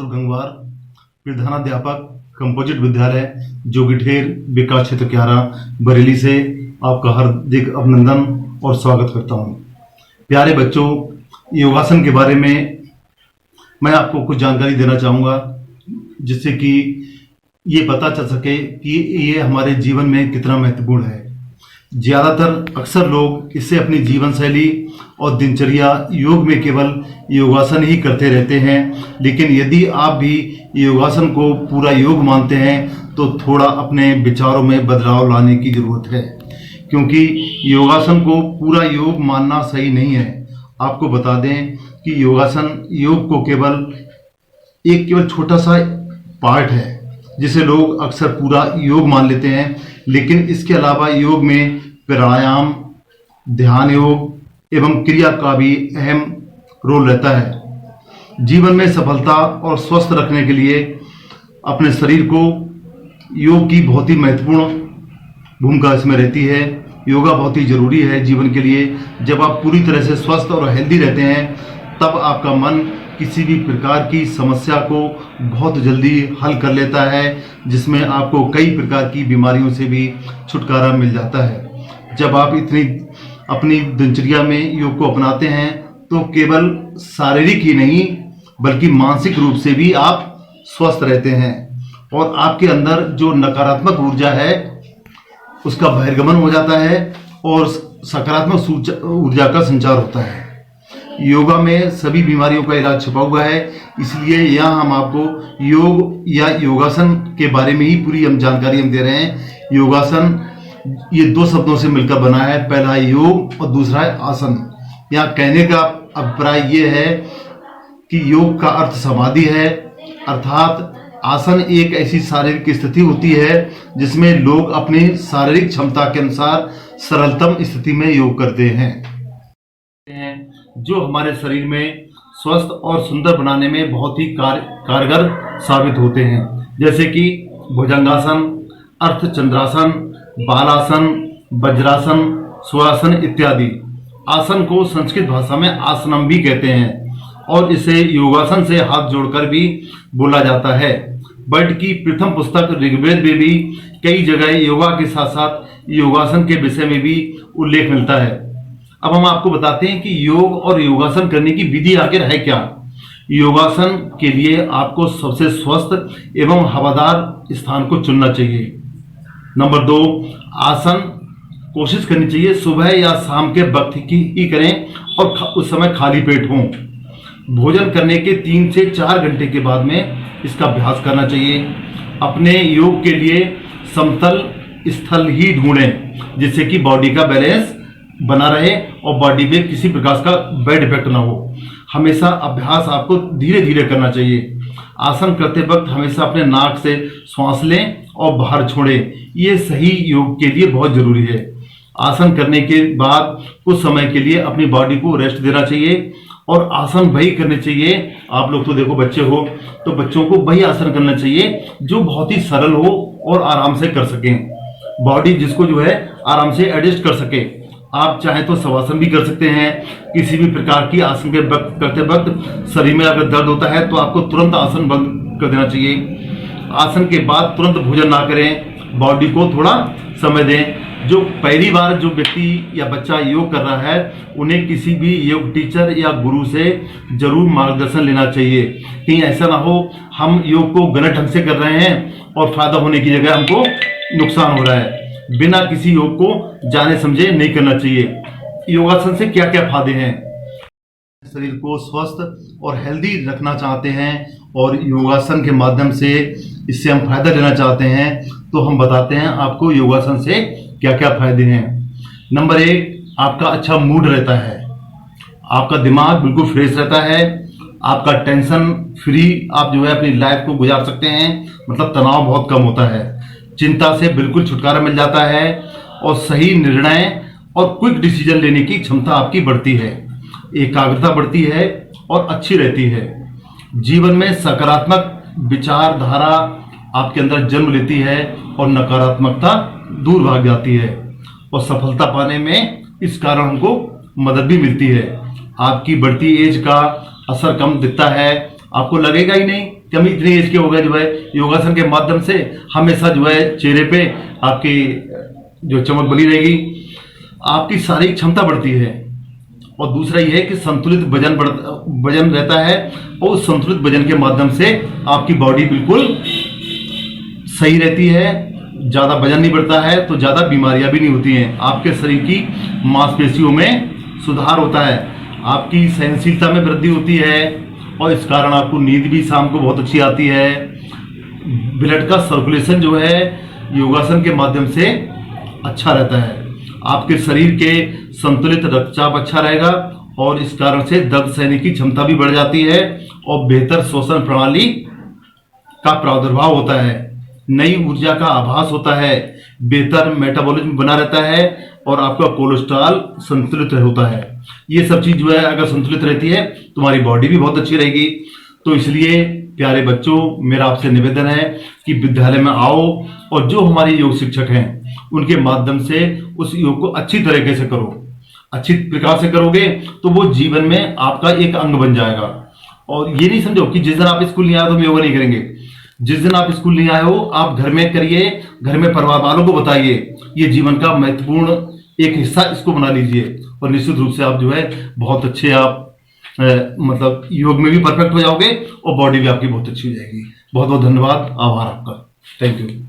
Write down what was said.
गंगवार, प्रधानाध्यापक कंपोजिट विद्यालय जोगिठेर, विकास क्षेत्र 11, बरेली से आपका हार्दिक अभिनंदन और स्वागत करता हूं। प्यारे बच्चों, योगासन के बारे में मैं आपको कुछ जानकारी देना चाहूँगा जिससे कि ये पता चल सके कि ये हमारे जीवन में कितना महत्वपूर्ण है। ज़्यादातर अक्सर लोग इससे अपनी जीवन शैली और दिनचर्या योग में केवल योगासन ही करते रहते हैं, लेकिन यदि आप भी योगासन को पूरा योग मानते हैं तो थोड़ा अपने विचारों में बदलाव लाने की ज़रूरत है, क्योंकि योगासन को पूरा योग मानना सही नहीं है। आपको बता दें कि योगासन योग को केवल छोटा सा पार्ट है जिसे लोग अक्सर पूरा योग मान लेते हैं, लेकिन इसके अलावा योग में प्राणायाम, ध्यान योग एवं क्रिया का भी अहम रोल रहता है। जीवन में सफलता और स्वस्थ रखने के लिए अपने शरीर को योग की बहुत ही महत्वपूर्ण भूमिका इसमें रहती है। योगा बहुत ही ज़रूरी है जीवन के लिए। जब आप पूरी तरह से स्वस्थ और हेल्दी रहते हैं तब आपका मन किसी भी प्रकार की समस्या को बहुत जल्दी हल कर लेता है, जिसमें आपको कई प्रकार की बीमारियों से भी छुटकारा मिल जाता है। जब आप अपनी दिनचर्या में योग को अपनाते हैं तो केवल शारीरिक ही नहीं बल्कि मानसिक रूप से भी आप स्वस्थ रहते हैं और आपके अंदर जो नकारात्मक ऊर्जा है उसका बहिर्गमन हो जाता है और सकारात्मक ऊर्जा का संचार होता है। योगा में सभी बीमारियों का इलाज छुपा हुआ है, इसलिए यहाँ हम आपको योग या योगासन के बारे में ही पूरी जानकारी दे रहे हैं। योगासन ये दो शब्दों से मिलकर बना है, पहला है योग और दूसरा है आसन। यहाँ कहने का अभिप्राय ये है कि योग का अर्थ समाधि है, अर्थात आसन एक ऐसी शारीरिक स्थिति होती है जिसमें लोग अपनी शारीरिक क्षमता के अनुसार सरलतम स्थिति में योग करते हैं, जो हमारे शरीर में स्वस्थ और सुंदर बनाने में बहुत ही कारगर साबित होते हैं, जैसे कि भुजंगासन, अर्धचंद्रासन, बालासन, वज्रासन, सुरासन इत्यादि। आसन को संस्कृत भाषा में आसनम भी कहते हैं और इसे योगासन से हाथ जोड़कर भी बोला जाता है। बट की प्रथम पुस्तक ऋग्वेद में भी कई जगह योगा के साथ साथ योगासन के विषय में भी उल्लेख मिलता है। अब हम आपको बताते हैं कि योग और योगासन करने की विधि आखिर है क्या। योगासन के लिए आपको सबसे स्वस्थ एवं हवादार स्थान को चुनना चाहिए। नंबर 2, आसन कोशिश करनी चाहिए सुबह या शाम के वक्त ही करें और उस समय खाली पेट हों। भोजन करने के 3 से 4 घंटे के बाद में इसका अभ्यास करना चाहिए। अपने योग के लिए समतल स्थल ही ढूंढें जिससे कि बॉडी का बैलेंस बना रहे और बॉडी पे किसी प्रकार का बैड इफेक्ट ना हो। हमेशा अभ्यास आपको धीरे धीरे करना चाहिए। आसन करते वक्त हमेशा अपने नाक से श्वास लें और बाहर छोड़ें, ये सही योग के लिए बहुत जरूरी है। आसन करने के बाद कुछ समय के लिए अपनी बॉडी को रेस्ट देना चाहिए और आसन वही करने चाहिए। आप लोग तो देखो बच्चे हो तो बच्चों को वही आसन करना चाहिए जो बहुत ही सरल हो और आराम से कर सकें, बॉडी जिसको जो है आराम से एडजस्ट कर सके। आप चाहें तो शवासन भी कर सकते हैं। किसी भी प्रकार की आसन के करते वक्त शरीर में अगर दर्द होता है तो आपको तुरंत आसन बंद कर देना चाहिए। आसन के बाद तुरंत भोजन ना करें, बॉडी को थोड़ा समय दें। जो पहली बार जो व्यक्ति या बच्चा योग कर रहा है उन्हें किसी भी योग टीचर या गुरु से जरूर मार्गदर्शन लेना चाहिए। कहीं ऐसा ना हो हम योग को गलत ढंग से कर रहे हैं और फायदा होने की जगह हमको नुकसान हो रहा है। बिना किसी योग को जाने समझे नहीं करना चाहिए। योगासन से क्या क्या फायदे हैं? शरीर को स्वस्थ और हेल्दी रखना चाहते हैं और योगासन के माध्यम से इससे हम फायदा लेना चाहते हैं तो हम बताते हैं आपको योगासन से क्या क्या फायदे हैं। नंबर 1, आपका अच्छा मूड रहता है, आपका दिमाग बिल्कुल फ्रेश रहता है, आपका टेंशन फ्री आप जो है अपनी लाइफ को गुजार सकते हैं, मतलब तनाव बहुत कम होता है, चिंता से बिल्कुल छुटकारा मिल जाता है और सही निर्णय और क्विक डिसीजन लेने की क्षमता आपकी बढ़ती है, एकाग्रता बढ़ती है और अच्छी रहती है। जीवन में सकारात्मक विचारधारा आपके अंदर जन्म लेती है और नकारात्मकता दूर भाग जाती है और सफलता पाने में इस कारण हमको मदद भी मिलती है। आपकी बढ़ती एज का असर कम दिखता है, आपको लगेगा ही नहीं कि हम इतनी एज के हो गए, जो है योगासन के माध्यम से हमेशा जो है चेहरे पे आपकी जो चमक बनी रहेगी, आपकी शारीरिक क्षमता बढ़ती है। और दूसरा यह है कि संतुलित वजन रहता है, और उस संतुलित वजन के माध्यम से आपकी बॉडी बिल्कुल सही रहती है, ज़्यादा वजन नहीं बढ़ता है, तो ज़्यादा बीमारियां भी नहीं होती हैं। आपके शरीर की मांसपेशियों में सुधार होता है, आपकी सहनशीलता में वृद्धि होती है, और इस कारण आपको नींद भी शाम को बहुत अच्छी आती है। ब्लड का सर्कुलेशन जो है योगासन के माध्यम से अच्छा रहता है, आपके शरीर के संतुलित रक्तचाप अच्छा रहेगा, और इस कारण से दर्द सहने की क्षमता भी बढ़ जाती है, और बेहतर श्वसन प्रणाली का प्रादुर्भाव होता है, नई ऊर्जा का आभास होता है, बेहतर मेटाबॉलिज्म बना रहता है, और आपका कोलेस्ट्रॉल संतुलित होता है। ये सब चीज जो है अगर संतुलित रहती है, तुम्हारी बॉडी भी बहुत अच्छी रहेगी। तो इसलिए प्यारे बच्चों, मेरा आपसे निवेदन है कि विद्यालय में आओ, और जो हमारे योग शिक्षक हैं उनके माध्यम से उस योग को अच्छी तरीके से करो। अच्छी प्रकार से करोगे तो वो जीवन में आपका एक अंग बन जाएगा। और ये नहीं समझो कि जिस दिन आप स्कूल नहीं आए तो हम योगा नहीं करेंगे। जिस दिन आप स्कूल नहीं आए हो, आप घर में करिए, घर में परिवार वालों को बताइए। ये जीवन का महत्वपूर्ण एक हिस्सा इसको बना लीजिए, और निश्चित रूप से आप जो है बहुत अच्छे आप मतलब योग में भी परफेक्ट हो जाओगे, और बॉडी भी आपकी बहुत अच्छी हो जाएगी। बहुत बहुत धन्यवाद, आभार आपका। Thank you.